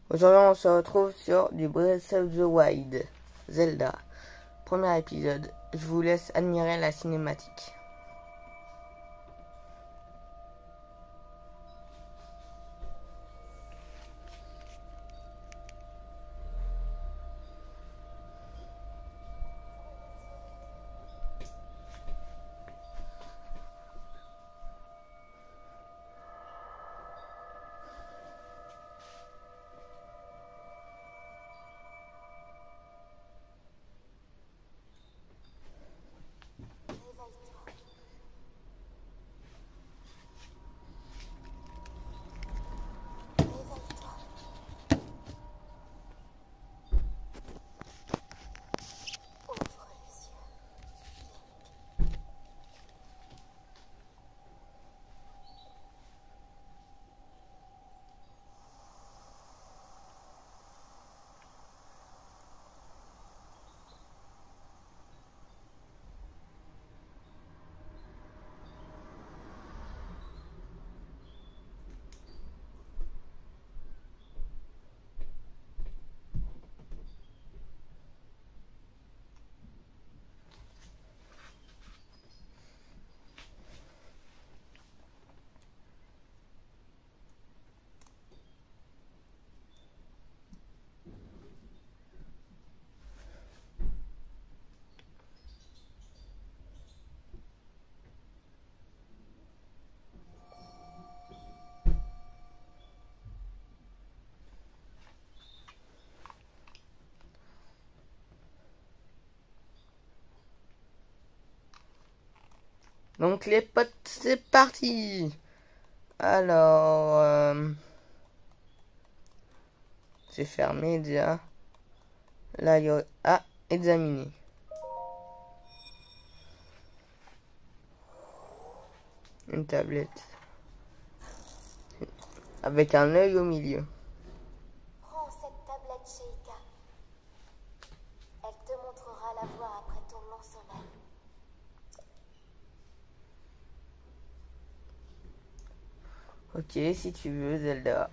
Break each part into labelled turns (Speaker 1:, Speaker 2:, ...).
Speaker 1: Aujourd'hui, on se retrouve sur du Breath of the Wild, Zelda. Premier épisode. Je vous laisse admirer la cinématique. Donc les potes, c'est parti. Alors, c'est fermé déjà. Là, il y a... Ah, examiner. Une tablette. Avec un œil au milieu.
Speaker 2: Prends cette tablette, Sheikah. Elle te montrera la voie après ton long sommeil.
Speaker 1: Ok, si tu veux, Zelda.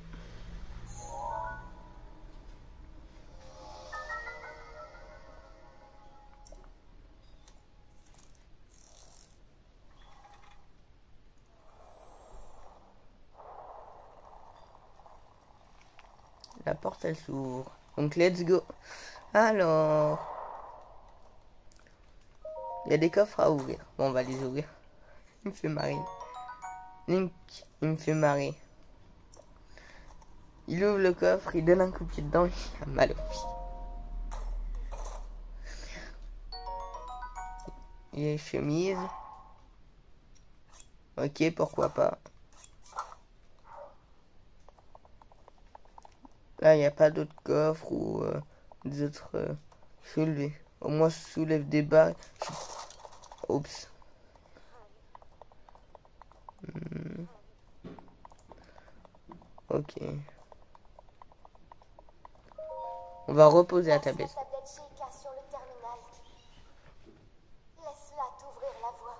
Speaker 1: La porte, elle s'ouvre. Donc, let's go. Alors, il y a des coffres à ouvrir. Bon, on va les ouvrir. Il me fait marrer. Link, il me fait marrer. Il ouvre le coffre, il donne un coup de pied dedans, il a mal au pied. Il y a une chemise. Ok, pourquoi pas. Là, il n'y a pas d'autres coffres ou des autres soulevés. Au moins, je soulève des barres. Oups. Ok. On va reposer la
Speaker 2: Place
Speaker 1: tablette.
Speaker 2: la tablette Sheikah sur le terminal. Laisse-la t'ouvrir la voie.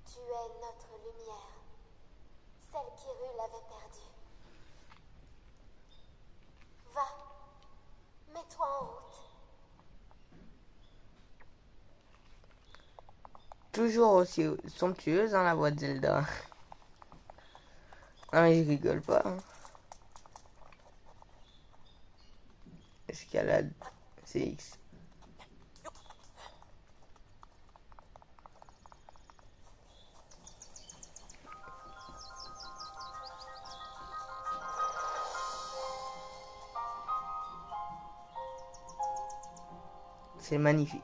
Speaker 2: Tu es notre lumière, celle qu'Hyrule avait perdue. Va, mets-toi en route.
Speaker 1: Toujours aussi somptueuse, hein, la voix de Zelda. Ah, je rigole pas. Hein. Escalade. C'est X. C'est magnifique.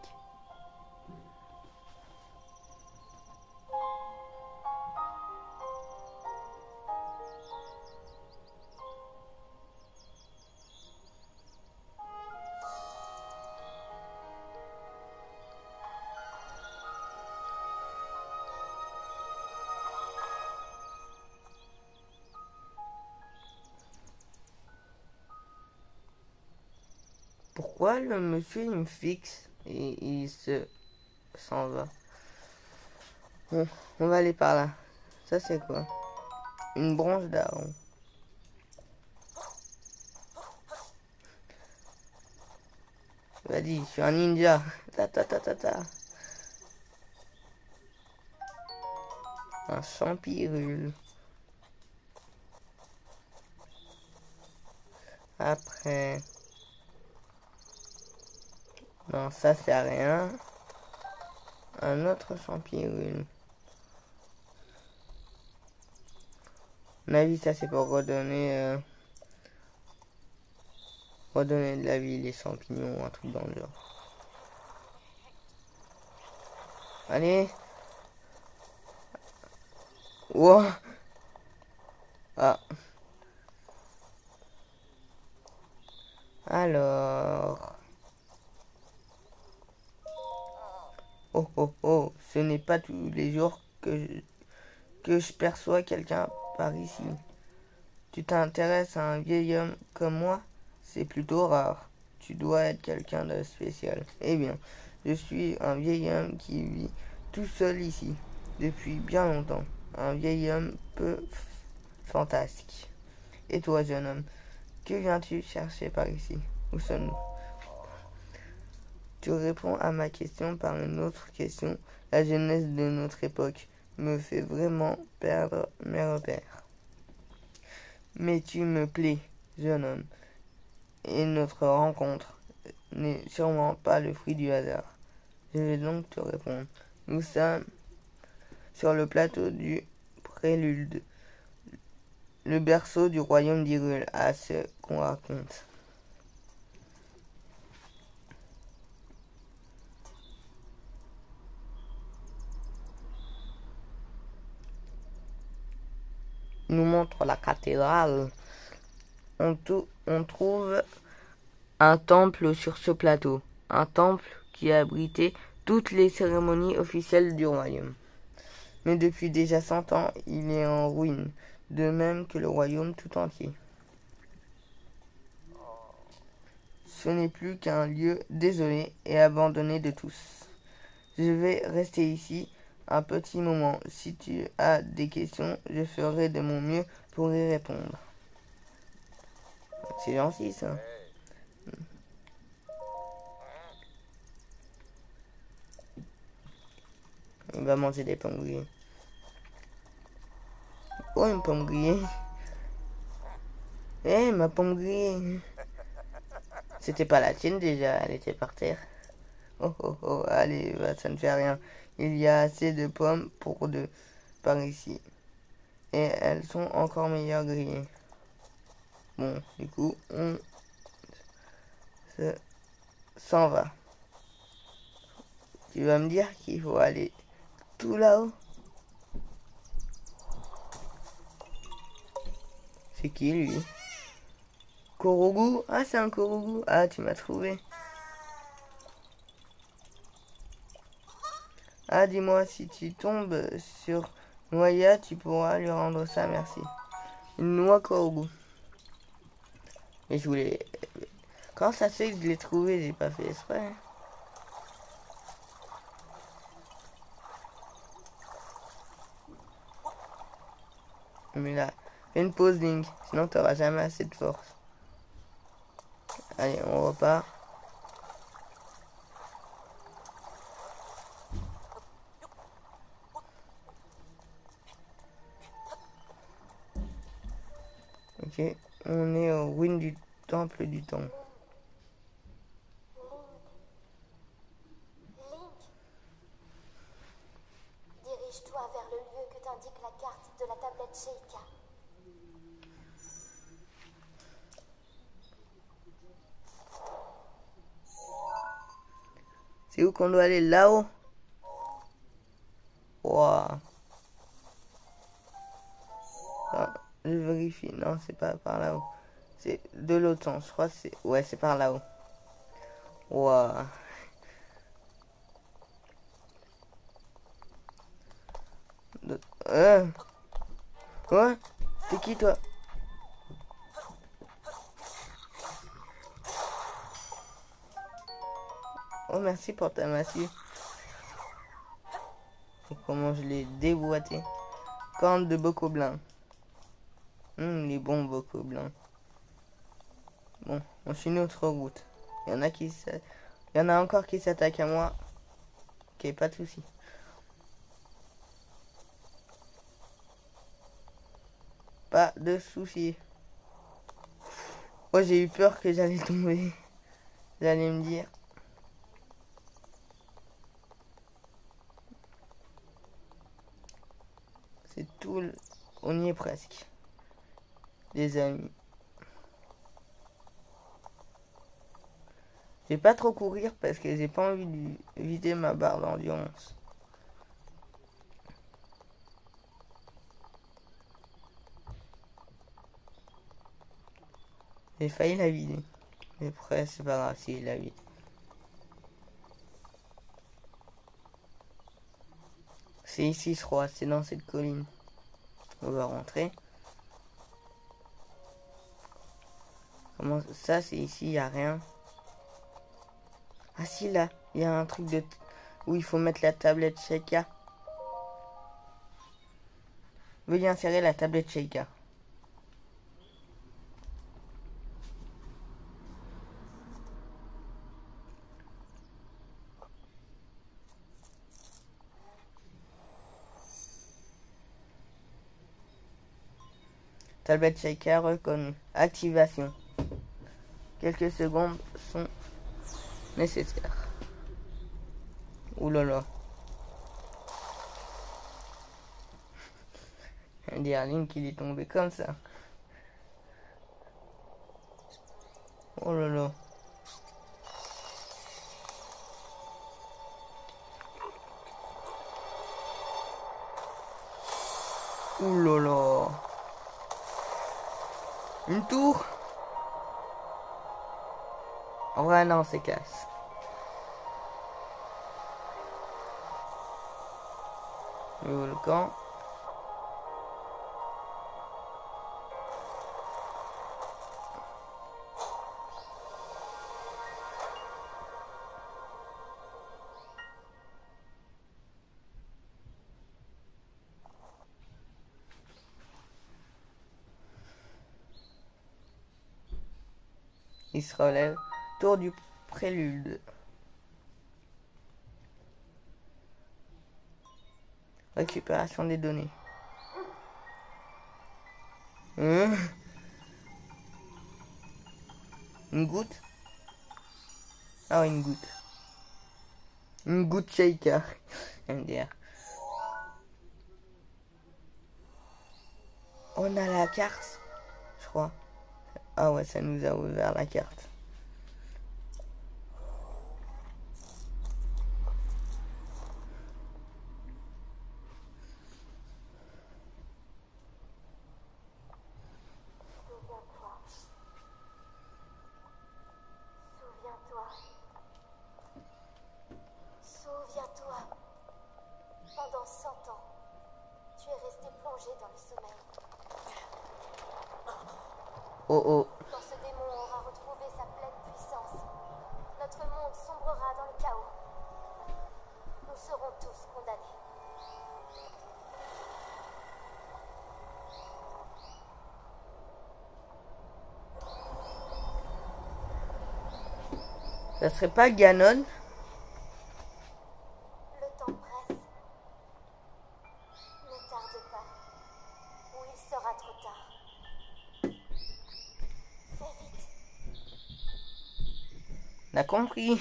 Speaker 1: Pourquoi le monsieur il me fixe et il s'en va? Bon, on va aller par là. Ça c'est quoi? Une branche d'arbre. Vas-y, je suis un ninja. Ta ta ta ta ta. Un champirule. Après. Non, ça c'est rien. Un autre champirule. À mon avis, ça c'est pour redonner de la vie, les champignons, un truc dans le genre. Allez. Wow. Ah. Alors. Oh oh oh, ce n'est pas tous les jours que je perçois quelqu'un par ici. Tu t'intéresses à un vieil homme comme moi? C'est plutôt rare. Tu dois être quelqu'un de spécial. Eh bien, je suis un vieil homme qui vit tout seul ici, depuis bien longtemps. Un vieil homme peu fantastique. Et toi, jeune homme, que viens-tu chercher par ici? Où sommes-nous? Tu réponds à ma question par une autre question. La jeunesse de notre époque me fait vraiment perdre mes repères. Mais tu me plais, jeune homme, et notre rencontre n'est sûrement pas le fruit du hasard. Je vais donc te répondre. Nous sommes sur le plateau du Prélude, le berceau du royaume d'Hyrule, à ce qu'on raconte. Il nous montre la cathédrale. On trouve un temple sur ce plateau, un temple qui a abrité toutes les cérémonies officielles du royaume. Mais depuis déjà 100 ans, il est en ruine, de même que le royaume tout entier. Ce n'est plus qu'un lieu désolé et abandonné de tous. Je vais rester ici un petit moment. Si tu as des questions, je ferai de mon mieux pour y répondre. C'est gentil ça. On va manger des pommes grillées. Oh, une pomme grillée. Eh, ma pomme grillée. C'était pas la tienne déjà, elle était par terre. Oh oh oh, allez, bah, ça ne fait rien. Il y a assez de pommes pour deux par ici. Et elles sont encore meilleures grillées. Bon, du coup, on s'en va. Tu vas me dire qu'il faut aller tout là-haut? C'est qui lui? Korogu? Ah, c'est un Korogu. Ah, tu m'as trouvé. Ah, dis-moi, si tu tombes sur Noya, tu pourras lui rendre ça, merci. Une noix Korogu. Mais je voulais... Quand ça se fait que je l'ai trouvé, j'ai pas fait exprès. Mais là, fais une pause, Link, sinon t'auras jamais assez de force. Allez, on repart. Ok, on est au ruine du temple du temps.
Speaker 2: Link, dirige-toi vers le lieu que t'indique la carte de la tablette Sheikah.
Speaker 1: C'est où qu'on doit aller? Là-haut? Wow. Ah, je vérifie. Non, c'est pas par là-haut. C'est de l'autre sens. Je crois que c'est... Ouais, c'est par là-haut. Wow. Ouais? T'es qui, toi? Oh, merci pour ta massue. Et comment je l'ai déboîté. Corne de bocoblin. Les bons bocoblins. Bon, on suit notre route. Il y en a encore qui s'attaquent à moi. Ok, pas de souci. Pas de souci. Oh, j'ai eu peur que j'allais tomber. Vous allez me dire. C'est tout. On y est presque. Les amis. Je vais pas trop courir parce que j'ai pas envie de vider ma barre d'endurance. J'ai failli la vider. Mais après, c'est pas grave si je la vide. C'est ici, je crois. C'est dans cette colline. On va rentrer. Comment ça, c'est ici, il n'y a rien. Ah si, là, il y a un truc de... où il faut mettre la tablette Sheikah. Veuillez insérer la tablette Sheikah. Tablette Sheikah reconnue. Activation. Quelques secondes sont nécessaires. Ouh là là. On dirait Link qu'il est tombé comme ça. Oh là là. Ouh là là. Une tour. En vrai, non, c'est casse. Le volcan. Il se relève. Tour du prélude. Récupération des données. Une goutte. Ah ouais, une goutte. Une goutte Sheikah. MDR. On a la carte, je crois. Ah ouais, ça nous a ouvert la carte.
Speaker 2: Souviens-toi. Pendant 100 ans, tu es resté plongé dans le sommeil.
Speaker 1: Oh oh.
Speaker 2: Quand ce démon aura retrouvé sa pleine puissance, notre monde sombrera dans le chaos. Nous serons tous condamnés.
Speaker 1: Ça serait pas Ganon?
Speaker 2: Le temps presse. Ne tarde pas, ou il sera trop tard. Fais vite.
Speaker 1: On a compris.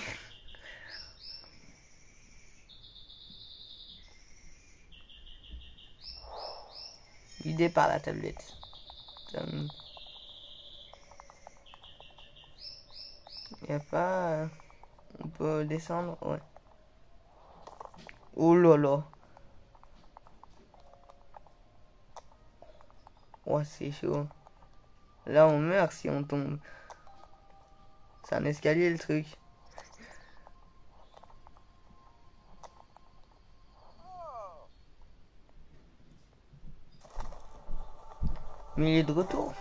Speaker 1: Guidé par la tablette. Y a pas... On peut descendre? Ouais. Oh là là. Ouais, c'est chaud. Là, on meurt si on tombe. C'est un escalier, le truc. Mais il est de retour.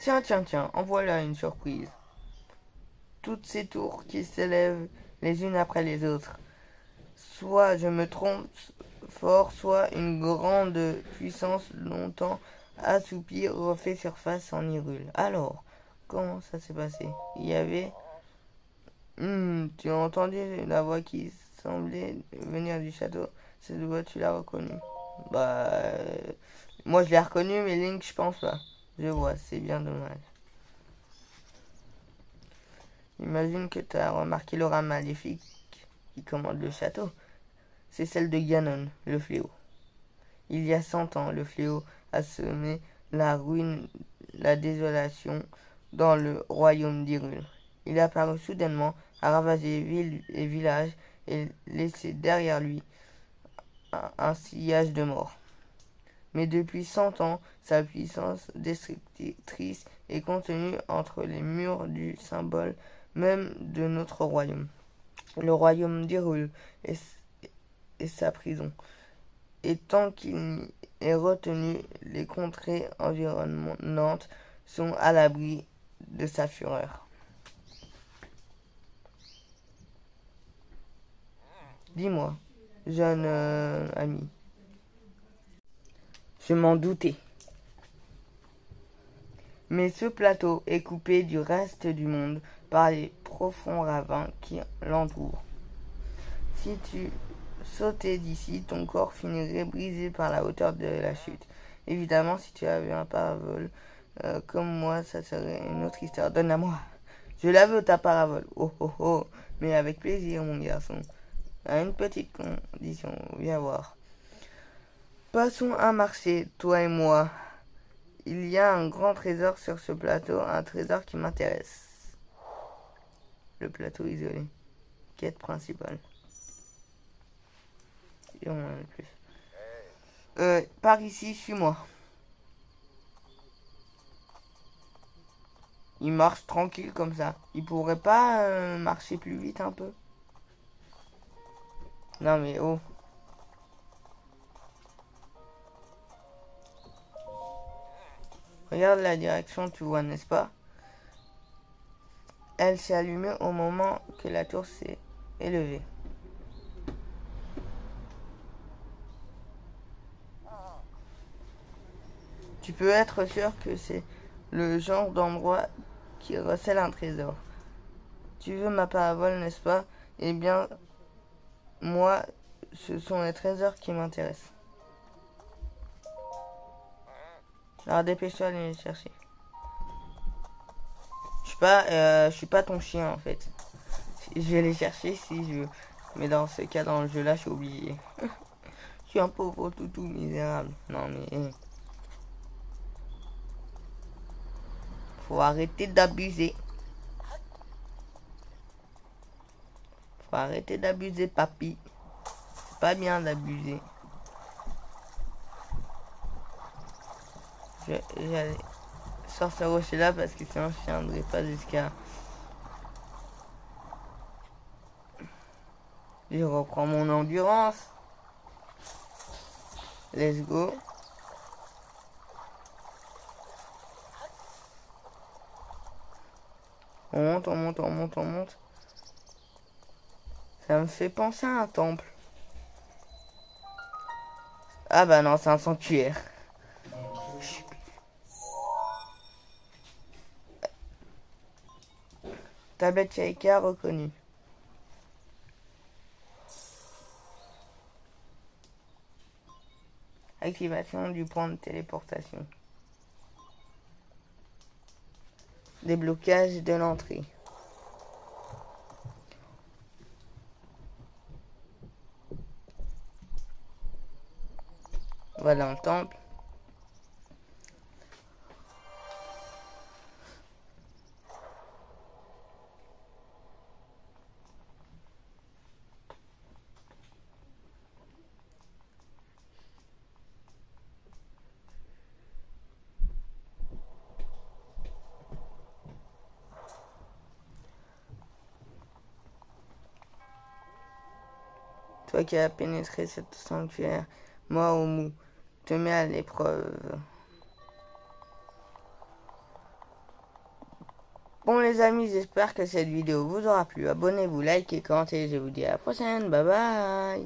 Speaker 1: Tiens, tiens, tiens. En voilà une surprise. toutes ces tours qui s'élèvent les unes après les autres. Soit je me trompe fort, soit une grande puissance longtemps assoupie refait surface en Hyrule. Alors, comment ça s'est passé? Il y avait... tu as entendu la voix qui semblait venir du château. Cette voix, tu l'as reconnue? Bah... moi je l'ai reconnue, mais Link, je pense pas. Je vois, c'est bien dommage. Imagine que tu as remarqué l'aura maléfique qui commande le château. C'est celle de Ganon, le fléau. Il y a 100 ans, le fléau a semé la ruine, la désolation dans le royaume d'Hyrule. Il est apparu soudainement, a ravagé villes et villages et laissé derrière lui un sillage de mort. Mais depuis 100 ans, sa puissance destructrice est contenue entre les murs du symbole même de notre royaume. Le royaume d'Hyrule est sa prison. Et tant qu'il est retenu, les contrées environnantes sont à l'abri de sa fureur. Dis-moi, jeune ami. Je m'en doutais. Mais ce plateau est coupé du reste du monde par les profonds ravins qui l'entourent. Si tu sautais d'ici, ton corps finirait brisé par la hauteur de la chute. Évidemment, si tu avais un parabole comme moi, ça serait une autre histoire. Donne à moi. Je la veux, ta parabole. Oh, oh, oh. Mais avec plaisir, mon garçon. À une petite condition. Viens voir. Passons un marché, toi et moi. Il y a un grand trésor sur ce plateau, un trésor qui m'intéresse. Le plateau isolé. Quête principale. Et on en a plus. Par ici, suis-moi. Il marche tranquille comme ça. Il pourrait pas marcher plus vite un peu? Non mais oh. Regarde la direction, tu vois, n'est-ce pas? Elle s'est allumée au moment que la tour s'est élevée. Tu peux être sûr que c'est le genre d'endroit qui recèle un trésor. Tu veux ma parabole, n'est-ce pas? Eh bien, moi, ce sont les trésors qui m'intéressent. Alors dépêche-toi d'aller les chercher. Je suis pas ton chien en fait. Je vais les chercher si je veux. Mais dans ce cas, dans le jeu là, je suis obligé. Je suis un pauvre toutou misérable. Non mais... faut arrêter d'abuser. Faut arrêter d'abuser, papy. C'est pas bien d'abuser. J'allais sortir ce rocher là parce que sinon je tiendrai pas jusqu'à... Je reprends mon endurance. Let's go. On monte, on monte, on monte, on monte. Ça me fait penser à un temple. Ah bah non, c'est un sanctuaire. Tablette Shaika reconnue. Activation du point de téléportation. Déblocage de l'entrée. Voilà le temple. Toi qui as pénétré cette sanctuaire, moi Omu, te mets à l'épreuve. Bon les amis, j'espère que cette vidéo vous aura plu. Abonnez-vous, likez, commentez. Je vous dis à la prochaine. Bye bye.